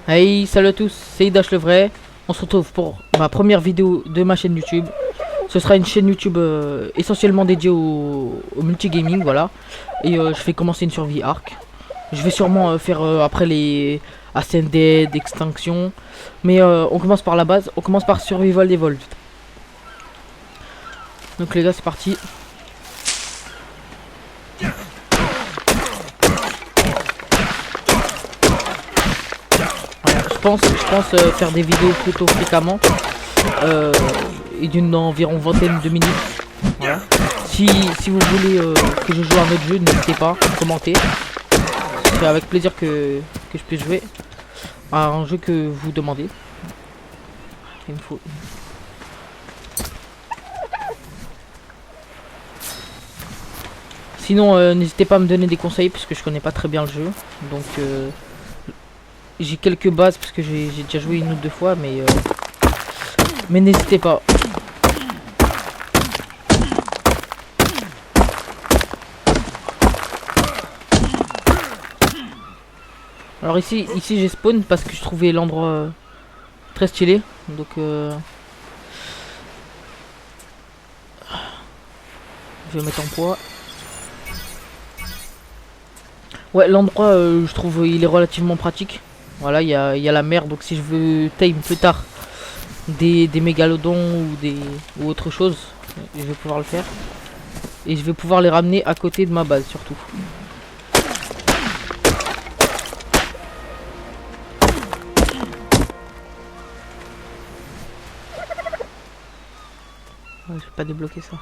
Hey, salut à tous, c'est Idash le vrai. On se retrouve pour ma première vidéo de ma chaîne YouTube. Ce sera une chaîne YouTube essentiellement dédiée au multigaming, voilà. Et je vais commencer une survie arc. Je vais sûrement faire après les Ascended, Extinction. Mais on commence par la base, on commence par Survival Evolved. Donc les gars, c'est parti. Je pense faire des vidéos plutôt fréquemment et d'une environ vingtaine de minutes. Voilà. Si vous voulez que je joue à un autre jeu, n'hésitez pas à commenter. C'est avec plaisir que je puisse jouer à un jeu que vous demandez. Il me faut. Sinon, n'hésitez pas à me donner des conseils puisque je connais pas très bien le jeu. Donc j'ai quelques bases parce que j'ai déjà joué une ou deux fois, mais n'hésitez pas. Alors ici j'ai spawn parce que je trouvais l'endroit très stylé. Donc je vais mettre en poids. Ouais, l'endroit je trouve il est relativement pratique. Voilà, il y a la mer, donc si je veux tame plus tard des mégalodons ou autre chose, je vais pouvoir le faire. Et je vais pouvoir les ramener à côté de ma base surtout. Ouais, je vais pas débloquer ça.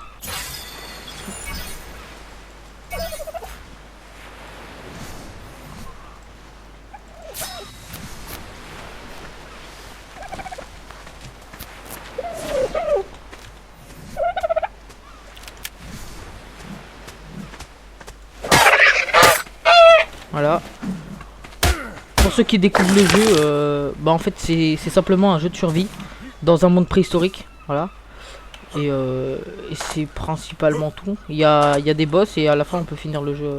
Voilà. Pour ceux qui découvrent le jeu, bah en fait c'est simplement un jeu de survie dans un monde préhistorique. Voilà. Et c'est principalement tout. Il y a des boss et à la fin on peut finir le jeu.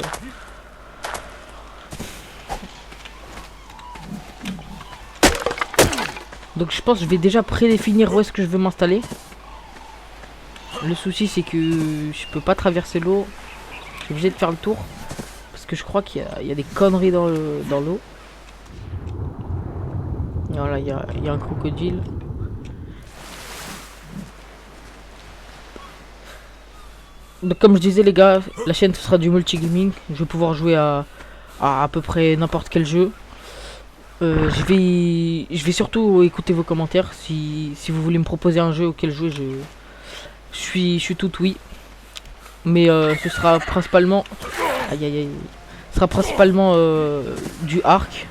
Donc je pense que je vais déjà prédéfinir où est-ce que je veux m'installer. Le souci c'est que je peux pas traverser l'eau. Je suis obligé de faire le tour. Parce que je crois qu'il y a des conneries dans l'eau. Voilà, il y a un crocodile. Donc comme je disais les gars, la chaîne ce sera du multigaming. Je vais pouvoir jouer à peu près n'importe quel jeu. Je vais surtout écouter vos commentaires. Si vous voulez me proposer un jeu auquel jouer, je suis tout oui. Mais ce sera principalement... Aïe aïe aïe. Ce sera principalement du Ark,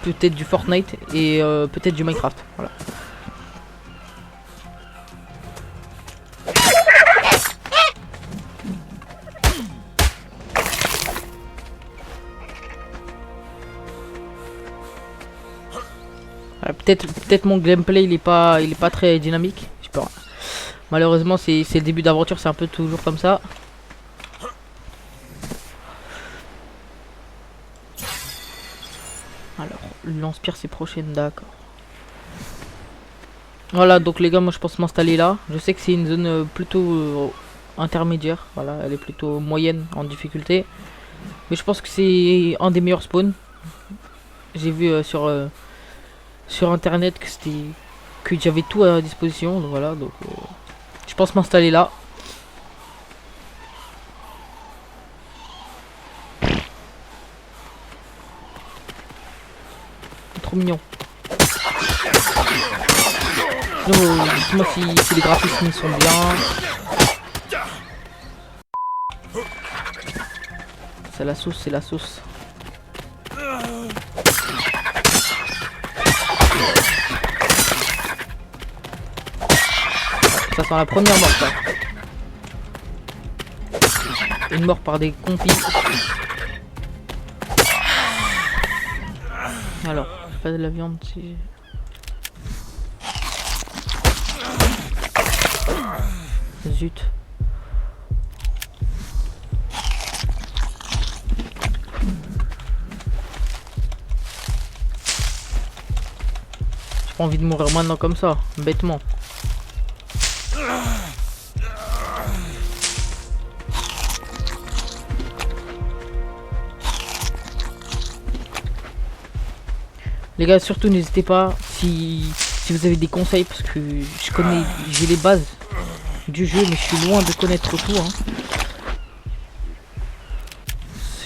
peut-être du Fortnite et peut-être du Minecraft. Voilà. Peut-être mon gameplay il est pas très dynamique. Je sais pas. Malheureusement c'est le début d'aventure, c'est un peu toujours comme ça. Alors, lance-pierre c'est prochaine, d'accord. Voilà, donc les gars, moi je pense m'installer là. Je sais que c'est une zone plutôt intermédiaire. Voilà, elle est plutôt moyenne en difficulté. Mais je pense que c'est un des meilleurs spawns. J'ai vu sur internet que j'avais tout à disposition. Donc voilà, donc je pense m'installer là. Trop mignon. Dites-moi si les graphismes sont bien. C'est la sauce, c'est la sauce. Ça sent la première mort ça. Une mort par des compis. Alors, pas de la viande si... Zut. pas envie de mourir maintenant comme ça, bêtement. Les gars, surtout n'hésitez pas si vous avez des conseils, parce que j'ai les bases du jeu, mais je suis loin de connaître tout. Hein.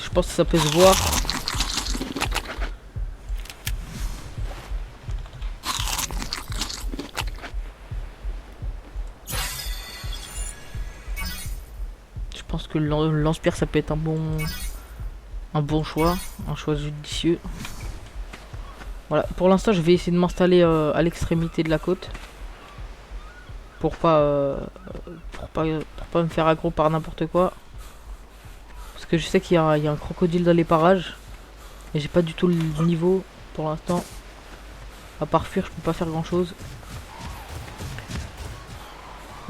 Je pense que ça peut se voir. Je pense que le lance-pierre ça peut être un bon choix, un choix judicieux. Voilà, pour l'instant je vais essayer de m'installer à l'extrémité de la côte pour pas me faire aggro par n'importe quoi. Parce que je sais qu'il y a un crocodile dans les parages et j'ai pas du tout le niveau pour l'instant. À part fuir, je peux pas faire grand chose.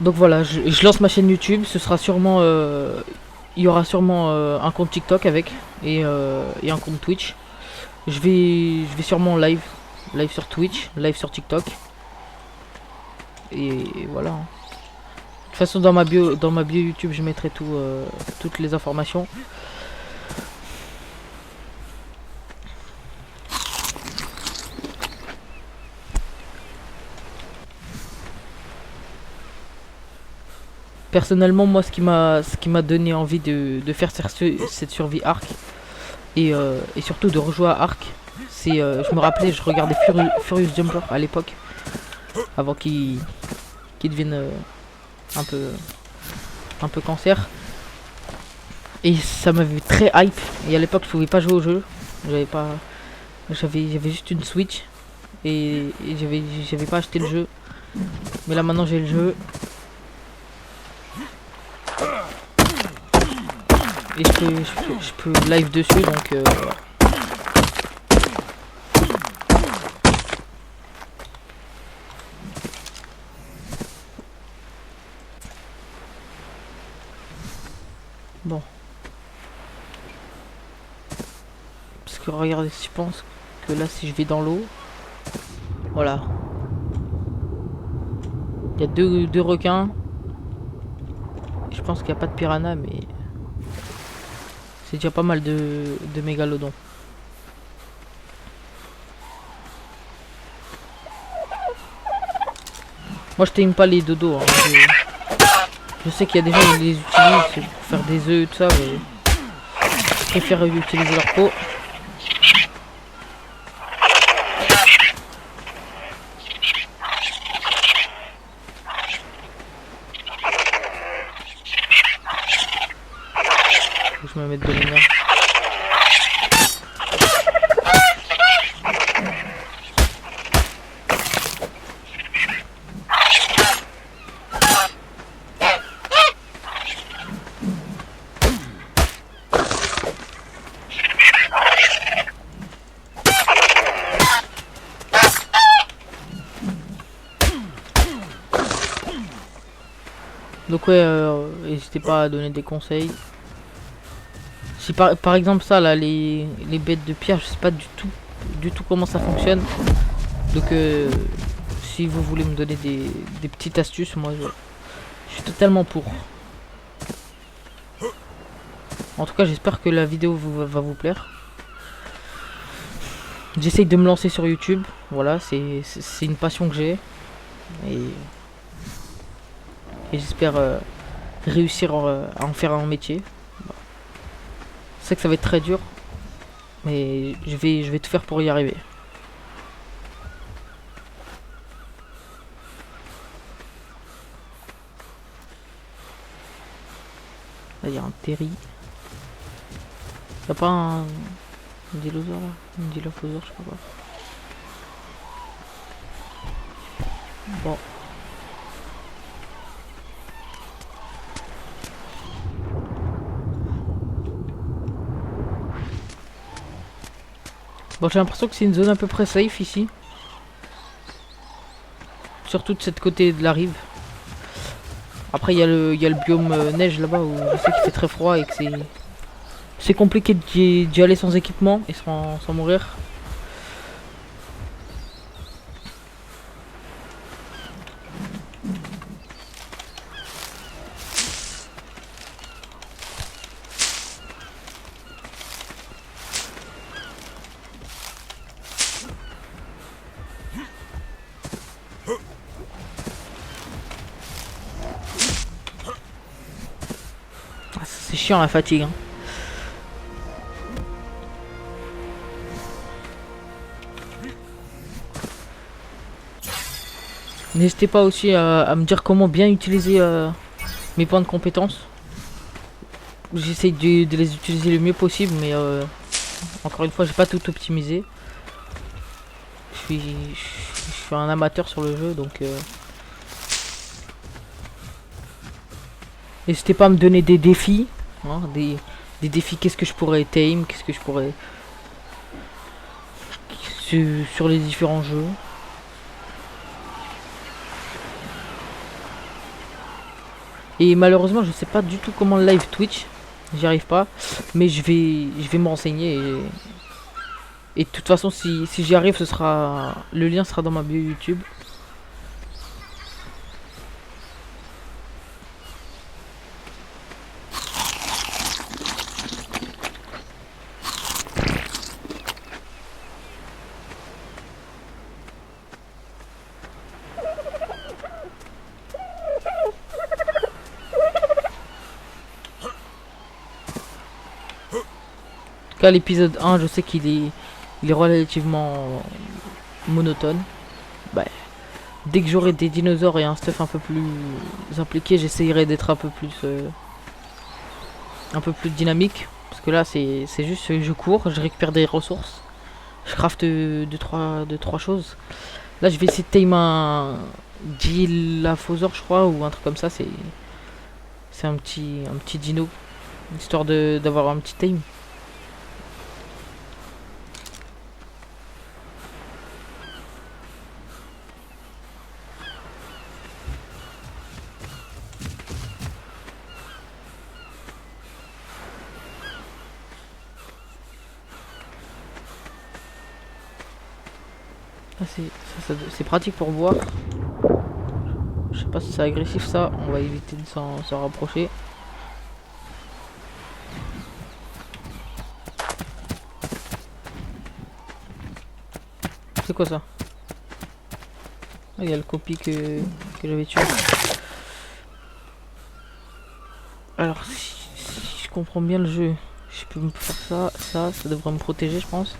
Donc voilà, je lance ma chaîne YouTube. Ce sera sûrement, il y aura sûrement un compte TikTok avec et un compte Twitch. Je vais sûrement live sur Twitch, live sur TikTok. Et voilà. De toute façon dans ma bio YouTube je mettrai toutes les informations. Personnellement moi ce qui m'a donné envie de faire cette survie Ark et surtout de rejouer à Ark, c'est je me rappelais, je regardais Furious Jumper à l'époque avant qu'il devienne un peu cancer, et ça m'avait très hype. Et à l'époque je pouvais pas jouer au jeu, j'avais juste une Switch et j'avais pas acheté le jeu, mais là maintenant j'ai le jeu et je peux live dessus, donc voilà. Bon. Parce que regardez, je pense que là si je vais dans l'eau, voilà. Il y a deux requins. Je pense qu'il n'y a pas de piranha, mais c'est déjà pas mal de mégalodons. Moi je t'aime pas les dodos. Hein. Je sais qu'il y a des gens qui les utilisent pour faire des œufs et tout ça, mais je préfère utiliser leur peau. Faut que je me mette de lumière. Donc ouais, n'hésitez pas à donner des conseils. Si par exemple ça là, les bêtes de pierre, je sais pas du tout comment ça fonctionne. Donc si vous voulez me donner des petites astuces, moi je suis totalement pour. En tout cas j'espère que la vidéo va vous plaire. J'essaye de me lancer sur YouTube, voilà, c'est une passion que j'ai. Et j'espère réussir à en faire un métier. Je sais que ça va être très dur, mais je vais tout faire pour y arriver. Là il y a un Terry. Y'a pas un dilophosaure là? Un dilophosaure, je sais pas quoi. Bon. Bon, j'ai l'impression que c'est une zone à peu près safe ici. Surtout de cette côté de la rive. Après, il y a le biome neige là-bas où je sais qu'il fait très froid et que c'est compliqué d'y aller sans équipement et sans mourir. chiant la fatigue. Hein. N'hésitez pas aussi à me dire comment bien utiliser mes points de compétence. J'essaye de les utiliser le mieux possible, mais encore une fois, j'ai pas tout optimisé. Je suis un amateur sur le jeu, donc n'hésitez pas à me donner des défis, hein, des défis. Qu'est-ce que je pourrais tame, qu'est-ce que je pourrais sur les différents jeux. Et malheureusement, je sais pas du tout comment live Twitch. J'y arrive pas, mais je vais me renseigner et de toute façon, si j'y arrive, le lien sera dans ma bio YouTube. L'épisode 1, je sais qu'il est relativement monotone. Bah, dès que j'aurai des dinosaures et un stuff un peu plus impliqué, j'essayerai d'être un peu plus dynamique. Parce que là, c'est juste je cours, je récupère des ressources, je crafte 2-3 choses. Là, je vais essayer de tame un Dilophosaure, je crois, ou un truc comme ça. C'est un petit dino, histoire d'avoir un petit tame. C'est pratique pour voir. Je sais pas si c'est agressif ça, on va éviter de s'en rapprocher. C'est quoi ça? Il y a le copie que j'avais tué. Alors si je comprends bien le jeu, je peux me faire ça devrait me protéger je pense.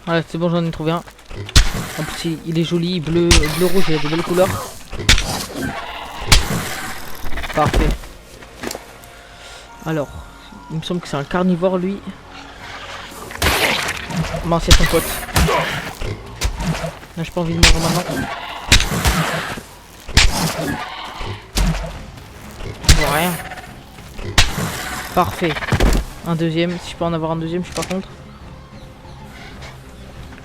Voilà, c'est bon, j'en ai trouvé un. En plus, il est joli, bleu, rouge, il a de belles couleurs. Parfait. Alors, il me semble que c'est un carnivore, lui. Mince, c'est ton pote. Là, j'ai pas envie de mourir maintenant. Je vois rien. Parfait. Un deuxième, si je peux en avoir un deuxième, je suis pas contre.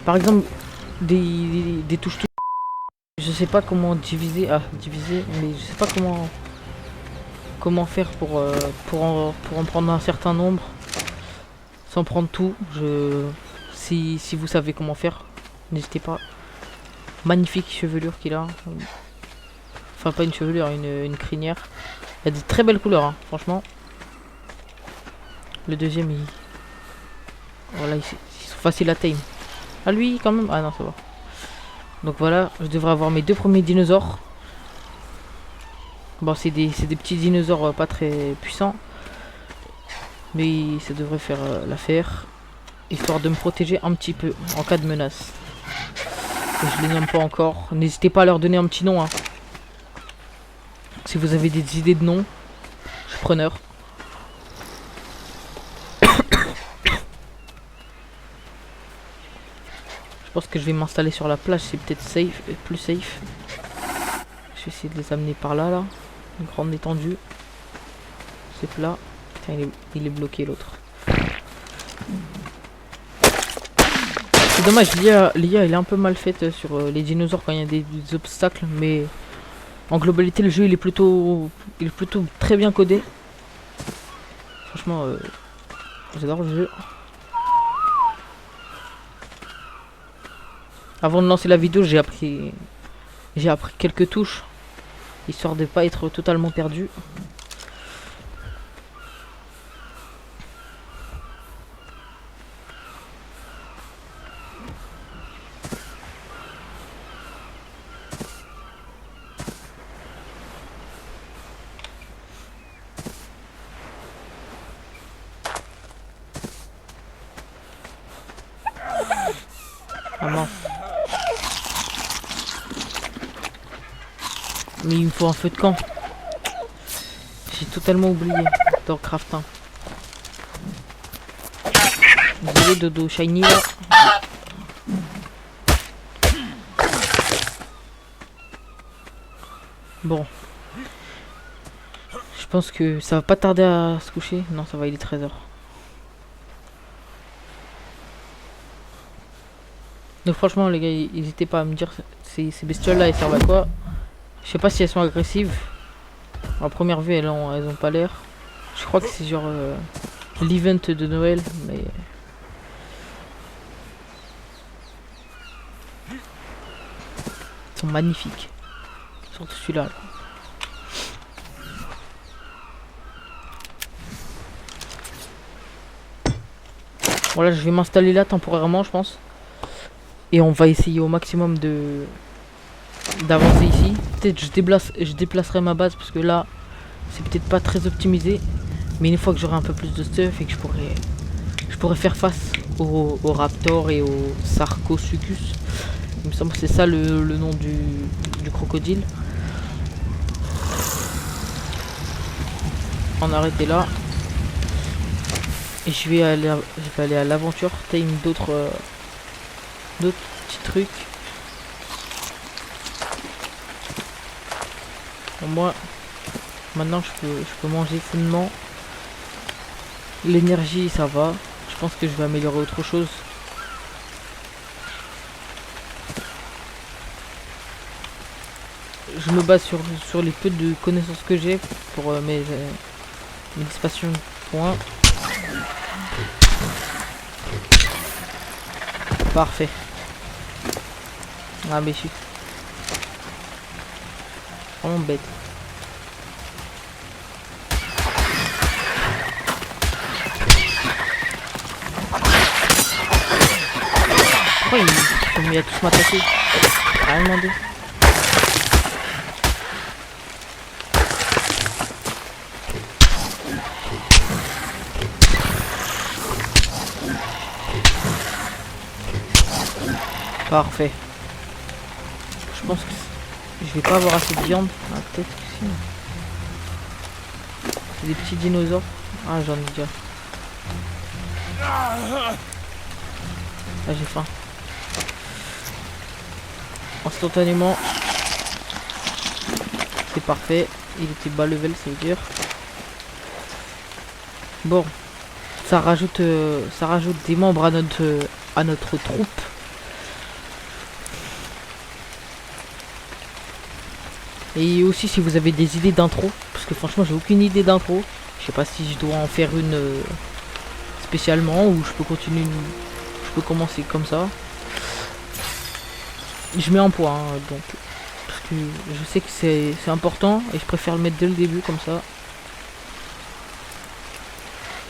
Par exemple, des touches. Je sais pas comment diviser. Mais je sais pas comment faire pour en prendre un certain nombre sans prendre tout. Si vous savez comment faire, n'hésitez pas. Magnifique chevelure qu'il a. Enfin, pas une chevelure, une crinière. Il y a de très belles couleurs, hein, franchement. Le deuxième, voilà, ils sont faciles à tame. Ah lui quand même. Ah non, ça va. Donc voilà, je devrais avoir mes 2 premiers dinosaures. Bon, c'est des petits dinosaures pas très puissants, mais ça devrait faire l'affaire, histoire de me protéger un petit peu en cas de menace. Et je les nomme pas encore. N'hésitez pas à leur donner un petit nom, hein. Si vous avez des idées de noms, je suis preneur. Je pense que je vais m'installer sur la plage, c'est peut-être safe, plus safe. Je vais essayer de les amener par là, une grande étendue. C'est plat. Putain, il est bloqué l'autre. C'est dommage, l'IA elle est un peu mal faite sur les dinosaures quand il y a des obstacles, mais en globalité le jeu il est plutôt très bien codé. Franchement, j'adore le jeu. Avant de lancer la vidéo, j'ai appris quelques touches, histoire de pas être totalement perdu. Ah non. Mais il me faut un feu de camp. J'ai totalement oublié dans Craft 1. Désolé Dodo Shiny là. Bon. Je pense que ça va pas tarder à se coucher. Non, ça va, il est 13h. Donc franchement les gars, n'hésitez pas à me dire ces bestioles là elles servent à quoi. Je sais pas si elles sont agressives. En première vue elles ont pas l'air. Je crois que c'est genre l'event de Noël, mais ils sont magnifiques. Surtout celui-là. Voilà, je vais m'installer là temporairement je pense. Et on va essayer au maximum d'avancer ici. Peut-être je déplacerai ma base parce que là c'est peut-être pas très optimisé. Mais une fois que j'aurai un peu plus de stuff et que je pourrais faire face au Raptor et au Sarcosuchus. Il me semble que c'est ça le nom du crocodile. On a arrêté là. Et je vais aller à l'aventure, tame d'autres petits trucs. Bon, moi, maintenant je peux manger finement. L'énergie, ça va. Je pense que je vais améliorer autre chose. Je me base sur les peu de connaissances que j'ai pour mes dissipations de points. Parfait. Ah mais je suis vraiment bête. Pourquoi il a tous m'attaquer? Rien demandé. Parfait. Je pense que je vais pas avoir assez de viande. Ah, peut-être que si. C'est des petits dinosaures. Ah, j'en ai déjà. Ah, j'ai faim. Instantanément. C'est parfait. Il était bas level, ça veut dire. Bon. Ça rajoute des membres à notre troupe. Et aussi si vous avez des idées d'intro, parce que franchement j'ai aucune idée d'intro. Je sais pas si je dois en faire une spécialement ou je peux continuer, je peux commencer comme ça. Je mets un point hein, donc parce que je sais que c'est important et je préfère le mettre dès le début comme ça.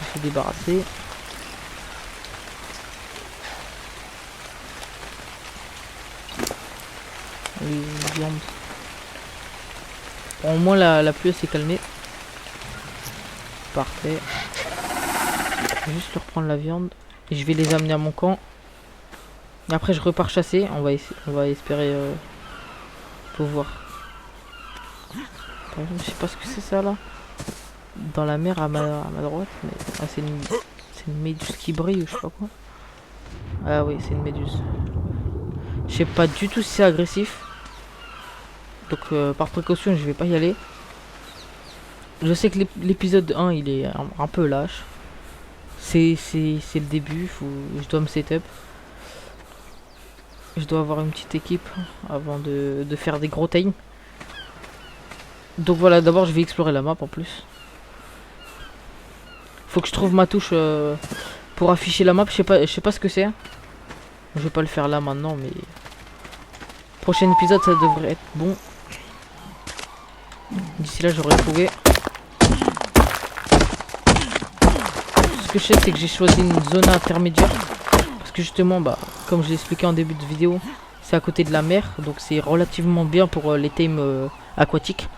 Je vais se débarrasser. Les viandes. Bon, au moins la pluie s'est calmée. Parfait. Je vais juste leur prendre la viande. Et je vais les amener à mon camp. Et après je repars chasser. On va espérer pouvoir. Je sais pas ce que c'est ça là. Dans la mer à ma droite. Mais... Ah, c'est une méduse qui brille ou je sais pas quoi. Ah oui, c'est une méduse. Je sais pas du tout si c'est agressif. Donc par précaution je vais pas y aller. Je sais que l'épisode 1 il est un peu lâche. C'est le début, je dois me setup. Je dois avoir une petite équipe avant de faire des gros times. Donc voilà, d'abord je vais explorer la map en plus. Faut que je trouve ma touche pour afficher la map, je sais pas ce que c'est. Je vais pas le faire là maintenant mais Prochain épisode, ça devrait être bon. D'ici là, j'aurais trouvé. Ce que je sais, c'est que j'ai choisi une zone intermédiaire. Parce que justement, bah, comme je l'ai expliqué en début de vidéo, c'est à côté de la mer. Donc c'est relativement bien pour les themes aquatiques.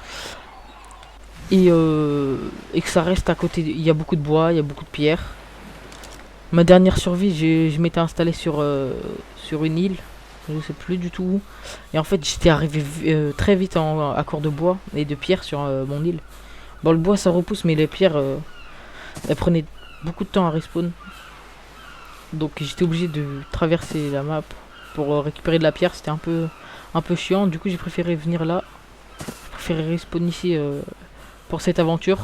Et que ça reste à côté. Il y a beaucoup de bois, il y a beaucoup de pierres. Ma dernière survie, je m'étais installé sur une île. Je sais plus du tout où. Et en fait, j'étais arrivé très vite à court de bois et de pierres sur mon île. Bon, le bois ça repousse, mais les pierres, elles prenaient beaucoup de temps à respawn. Donc j'étais obligé de traverser la map pour récupérer de la pierre. C'était un peu chiant. Du coup, j'ai préféré venir là. J'ai préféré respawn ici pour cette aventure.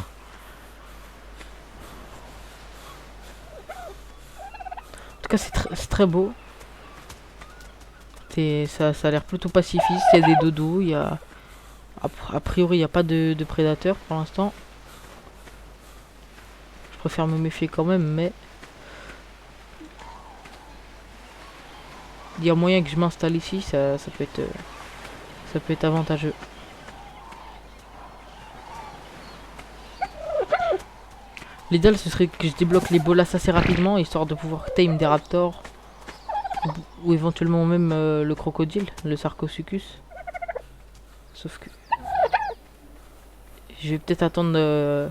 En tout cas, c'est très beau. Ça a l'air plutôt pacifiste. Il y a des dodos. Il y a a priori, il n'y a pas de prédateurs pour l'instant. Je préfère me méfier quand même, mais il y a moyen que je m'installe ici. Ça peut être avantageux. L'idéal ce serait que je débloque les bolas assez rapidement, histoire de pouvoir tame des raptors. Ou éventuellement même le crocodile, le Sarcosuchus. Sauf que je vais peut-être attendre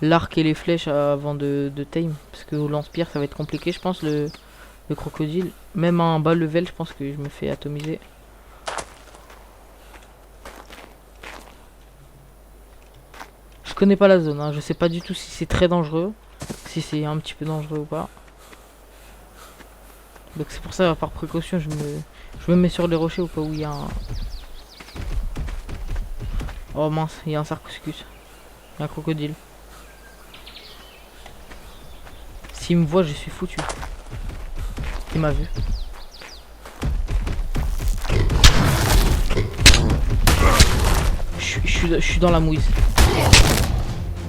l'arc et les flèches avant de tame. Parce que au lance-pierre ça va être compliqué je pense le crocodile. Même à un bas level je pense que je me fais atomiser. Je connais pas la zone, hein. Je sais pas du tout si c'est très dangereux. Si c'est un petit peu dangereux ou pas. Donc c'est pour ça par précaution je me mets sur les rochers au cas où il y a un... Oh mince, il y a un Sarcosuchus. Il y a un crocodile. S'il me voit, je suis foutu. Il m'a vu. Je suis dans la mouise.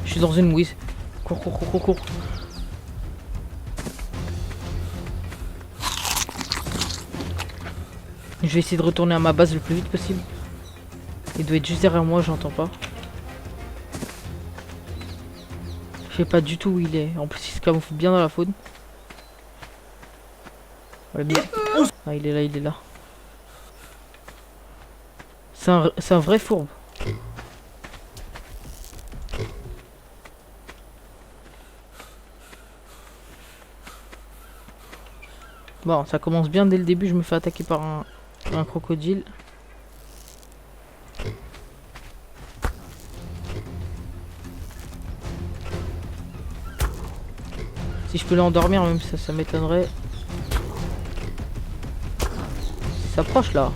Je suis dans une mouise. Cours, cours, cours, cours, cours. Je vais essayer de retourner à ma base le plus vite possible. Il doit être juste derrière moi, j'entends pas. Je sais pas du tout où il est. En plus, il se camoufle bien dans la faune. Ah, il est là, il est là. C'est un vrai fourbe. Bon, ça commence bien dès le début. Je me fais attaquer par un crocodile. Si je peux l'endormir, même ça m'étonnerait. Il s'approche là.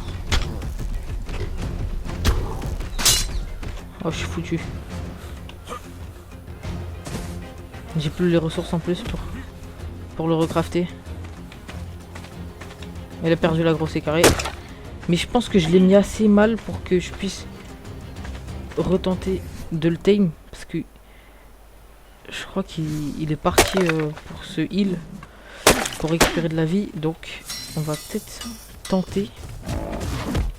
Oh, je suis foutu. J'ai plus les ressources en plus pour le recrafter. Elle a perdu la grosse écarrée. Mais je pense que je l'ai mis assez mal pour que je puisse retenter de le tame. Parce que je crois qu'il est parti pour ce heal. Pour récupérer de la vie. Donc on va peut-être tenter.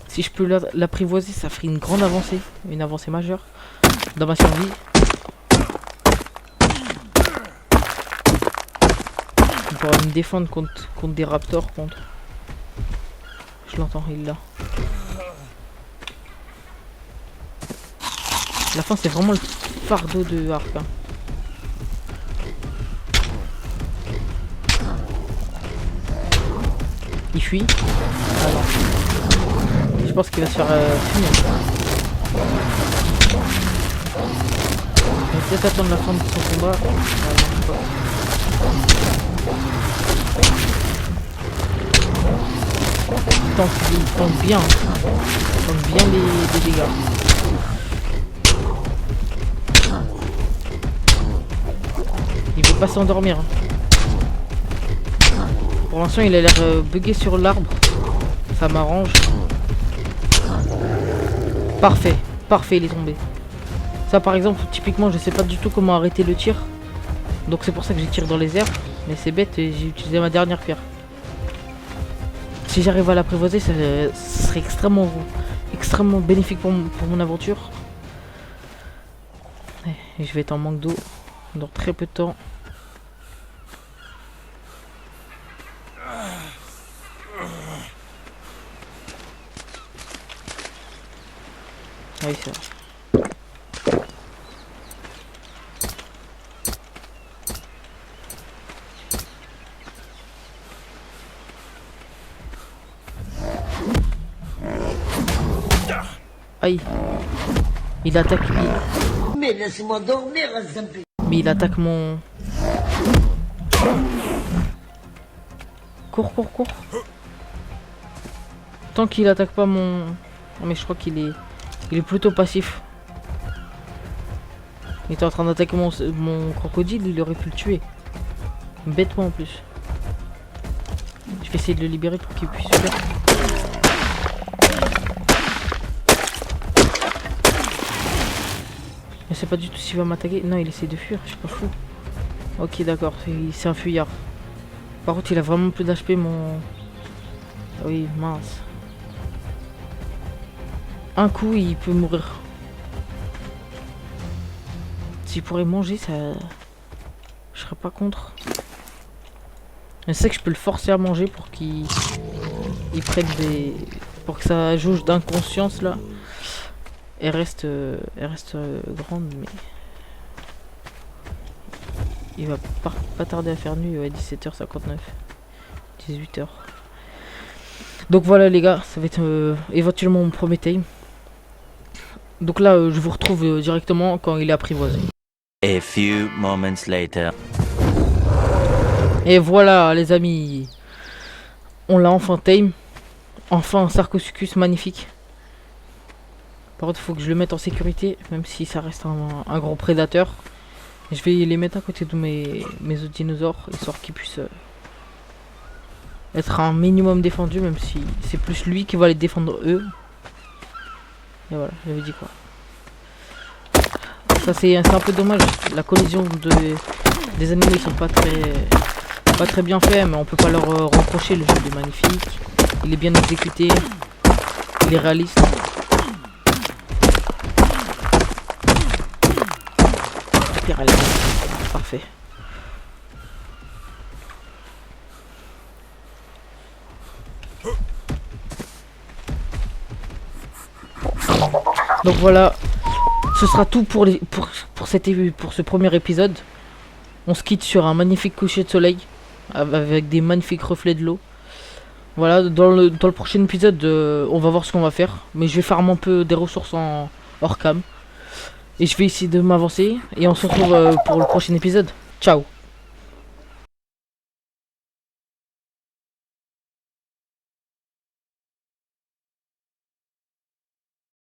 Si je peux l'apprivoiser, ça ferait une grande avancée. Une avancée majeure dans ma survie. On pourra me défendre contre des raptors. Je l'entends, il est là. La fin, c'est vraiment le fardeau de Harp. Hein. Il fuit. Ah non. Je pense qu'il va se faire fumer. Il va peut-être attendre la fin de son combat. Ah, non, je sais pas. Il tente bien. Il tente bien les dégâts. Il veut pas s'endormir. Pour l'instant, il a l'air bugué sur l'arbre. Ça m'arrange. Parfait. Parfait, il est tombé. Ça, par exemple, typiquement, je sais pas du tout comment arrêter le tir. Donc c'est pour ça que j'ai tiré dans les airs. Mais c'est bête, j'ai utilisé ma dernière pierre. Si j'arrive à l'apprivoiser, ça serait serait extrêmement bénéfique pour mon aventure. Et je vais être en manque d'eau dans très peu de temps. Ah oui, c'est vrai. Aïe. Il attaque. Mais laisse-moi dormir, Mais il attaque mon... Cours. Tant qu'il attaque pas mon... Mais je crois qu'il est... Il est plutôt passif. Il était en train d'attaquer mon crocodile, il aurait pu le tuer. Bêtement en plus. Je vais essayer de le libérer pour qu'il puisse faire. Je sais pas du tout s'il va m'attaquer. Non, il essaie de fuir, je suis pas fou. Ok, d'accord, c'est un fuyard. Par contre, il a vraiment plus d'HP, mon... Ah oui, mince. Un coup, il peut mourir. S'il pourrait manger, ça... Je serais pas contre. Je sais que je peux le forcer à manger pour qu'il prenne des... Pour que sa jauge d'inconscience, là, elle reste grande, mais... Il va pas tarder à faire nuit, ouais, 17h59. 18h. Donc voilà les gars, ça va être éventuellement mon premier time. Donc là, je vous retrouve directement quand il est apprivoisé. A few moments later. Et voilà les amis, on l'a enfin tame. Enfin un Sarcosuchus magnifique. Par contre il faut que je le mette en sécurité, même si ça reste un gros prédateur. Je vais les mettre à côté de mes autres dinosaures, histoire qu'ils puissent être un minimum défendu, même si c'est plus lui qui va les défendre eux. Et voilà, j'avais dit quoi. Ça c'est un peu dommage, la collision des animaux, ils sont pas très bien faits, mais on peut pas leur reprocher, le jeu est magnifique, il est bien exécuté, il est réaliste. Parfait. Donc voilà, ce sera tout pour ce premier épisode. On se quitte sur un magnifique coucher de soleil avec des magnifiques reflets de l'eau. Voilà, dans le prochain épisode, on va voir ce qu'on va faire, mais je vais farmer un peu des ressources en hors cam. Et je vais essayer de m'avancer. Et on se retrouve pour le prochain épisode. Ciao.